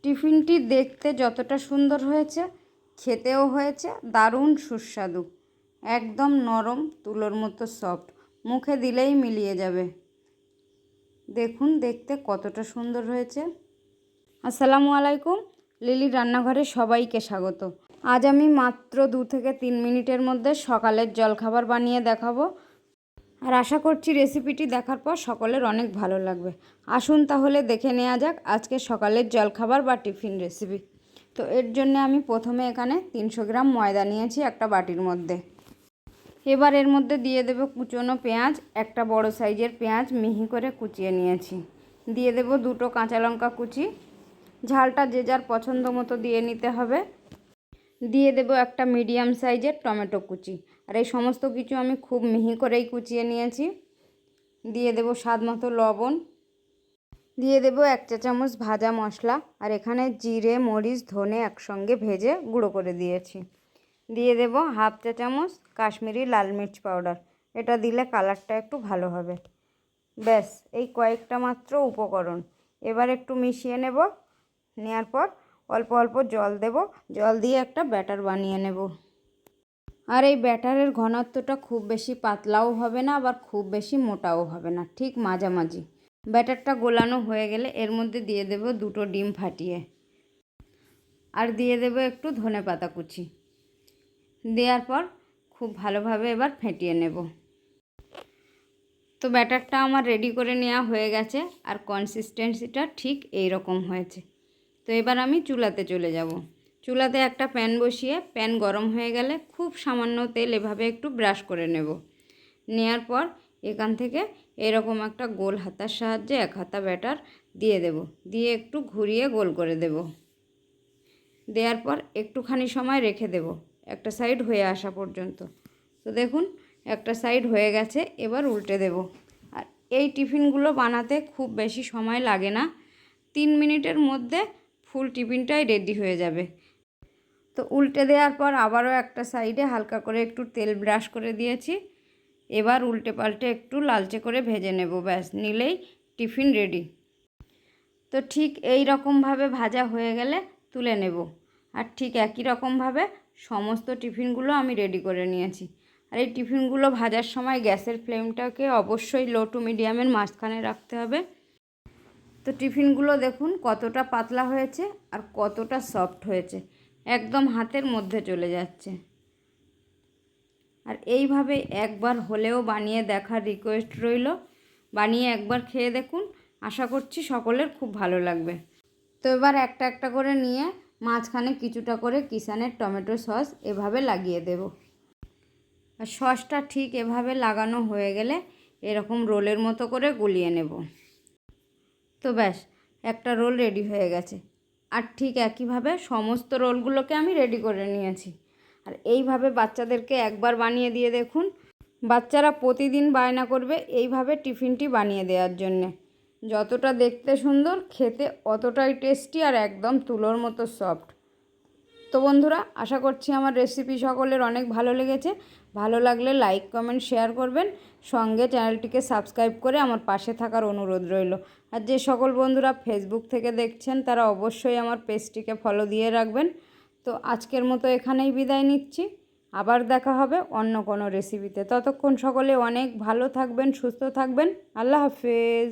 টিফিনটি দেখতে যতটা সুন্দর হয়েছে, খেতেও হয়েছে দারুণ সুস্বাদু। একদম নরম, তুলোর মতো সফট, মুখে দিলেই মিলিয়ে যাবে। দেখুন দেখতে কতটা সুন্দর হয়েছে। আসসালামু আলাইকুম, লিলির রান্নাঘরে সবাইকে স্বাগত। আজ আমি মাত্র 2 থেকে 3 মিনিটের মধ্যে সকালের জলখাবার বানিয়ে দেখাবো। আর আশা করছি রেসিপিটি দেখার পর সকলের অনেক ভালো লাগবে। আসুন তাহলে দেখে নেওয়া যাক আজকে সকালের জলখাবার বা টিফিন রেসিপি। তো এর জন্য আমি প্রথমে এখানে 300 গ্রাম ময়দা নিয়েছি একটা বাটির মধ্যে। এবার এর মধ্যে দিয়ে দেব কুচনো পেঁয়াজ, একটা বড় সাইজের পেঁয়াজ মিহি করে কুচিয়ে নিয়েছি। দিয়ে দেব 2টো কাঁচা লঙ্কা কুচি, ঝালটা যে যার পছন্দ মতো দিয়ে নিতে হবে। দিয়ে দেব একটা মিডিয়াম সাইজের টমেটো কুচি। আর এই সমস্ত কিছু আমি খুব মিহি করেই কুচিয়ে নিয়েছি। দিয়ে দেব স্বাদ মতো লবণ, দিয়ে দেব 1 চা চামচ ভাজা মশলা। আর এখানে জিরে, মরিচ, ধনে একসঙ্গে ভেজে গুঁড়ো করে দিয়েছি। দিয়ে দেব 1/2 চা চামচ কাশ্মীরি লাল মির্চ পাউডার, এটা দিলে কালারটা একটু ভালো হবে। ব্যাস, এই কয়েকটা মাত্র উপকরণ। এবার একটু মিশিয়ে নেব। নেওয়ার পর অল্প অল্প জল দেব, জল দিয়ে একটা ব্যাটার বানিয়ে নেব। আর এই ব্যাটারের ঘনত্বটা খুব বেশি পাতলাও হবে না, আবার খুব বেশি মোটাও হবে না, ঠিক মাঝামাঝি। ব্যাটারটা গোলানো হয়ে গেলে এর মধ্যে দিয়ে দেব 2টো ডিম ফাটিয়ে, আর দিয়ে দেব একটু ধনেপাতা কুচি। দেওয়ার পর খুব ভালোভাবে এবার ফেটিয়ে নেব। তো ব্যাটারটা আমার রেডি করে নেওয়া হয়ে গেছে, আর কনসিস্টেন্সিটা ঠিক এই রকম হয়েছে। তো এবার আমি চুলাতে চলে যাব। চুলাতে একটা প্যান বসিয়ে প্যান গরম হয়ে গেলে খুব সামান্য তেল এভাবে একটু ব্রাশ করে নেব। নেওয়ার পর এখান থেকে এরকম একটা গোল হাতার সাহায্যে 1 হাতা ব্যাটার দিয়ে দেব, দিয়ে একটু ঘুরিয়ে গোল করে দেব। দেওয়ার পর একটুখানি সময় রেখে দেব, একটা সাইড হয়ে আসা পর্যন্ত। তো দেখুন একটা সাইড হয়ে গেছে, এবার উল্টে দেব। আর এই টিফিনগুলো বানাতে খুব বেশি সময় লাগে না, 3 মিনিটের মধ্যে ফুল টিফিনটাই রেডি হয়ে যাবে। তো উল্টে দেওয়ার পর আবারও একটা সাইডে হালকা করে একটু তেল ব্রাশ করে দিয়েছি। এবার উল্টে পাল্টে একটু লালচে করে ভেজে নেব, ব্যাস নিলেই টিফিন রেডি। তো ঠিক এই রকমভাবে ভাজা হয়ে গেলে তুলে নেব। আর ঠিক একই রকমভাবে সমস্ত টিফিনগুলো আমি রেডি করে নিয়েছি। আর এই টিফিনগুলো ভাজার সময় গ্যাসের ফ্লেমটাকে অবশ্যই লো টু মিডিয়ামের মাঝখানে রাখতে হবে। তো টিফিনগুলো দেখুন কতটা পাতলা হয়েছে আর কতটা সফট হয়েছে, একদম হাতের মধ্যে চলে যাচ্ছে। আর এইভাবে একবার হলেও বানিয়ে দেখার রিকোয়েস্ট রইল। বানিয়ে একবার খেয়ে দেখুন, আশা করছি সকলের খুব ভালো লাগবে। তো এবার একটা একটা করে নিয়ে মাঝখানে কিছুটা করে কিষানের টমেটো সস এভাবে লাগিয়ে দেব। আর সসটা ঠিক এভাবে লাগানো হয়ে গেলে এরকম রোলের মতো করে গুলিয়ে নেব। তো ব্যাস, একটা রোল রেডি হয়ে গেছে। আর ঠিক একইভাবে সমস্ত রোলগুলোকে আমি রেডি করে নিয়েছি। আর এইভাবে বাচ্চাদেরকে একবার বানিয়ে দিয়ে দেখুন, বাচ্চারা প্রতিদিন বায়না করবে এইভাবে টিফিনটি বানিয়ে দেওয়ার জন্যে। যতটা দেখতে সুন্দর, খেতে অতটাই টেস্টি আর একদম তুলোর মতো সফট। তো বন্ধুরা, আশা করছি আমার রেসিপি সকলের অনেক ভালো লেগেছে। ভালো লাগলে লাইক, কমেন্ট, শেয়ার করবেন। সঙ্গে চ্যানেলটিকে সাবস্ক্রাইব করে আমার পাশে থাকার অনুরোধ রইল। আর যে সকল বন্ধুরা ফেসবুক থেকে দেখছেন তারা অবশ্যই আমার পেজটিকে ফলো দিয়ে রাখবেন। তো আজকের মতো এখানেই বিদায় নিচ্ছি। আবার দেখা হবে অন্য কোনো রেসিপিতে। ততক্ষণ সকলে অনেক ভালো থাকবেন, সুস্থ থাকবেন। আল্লাহ হাফেজ।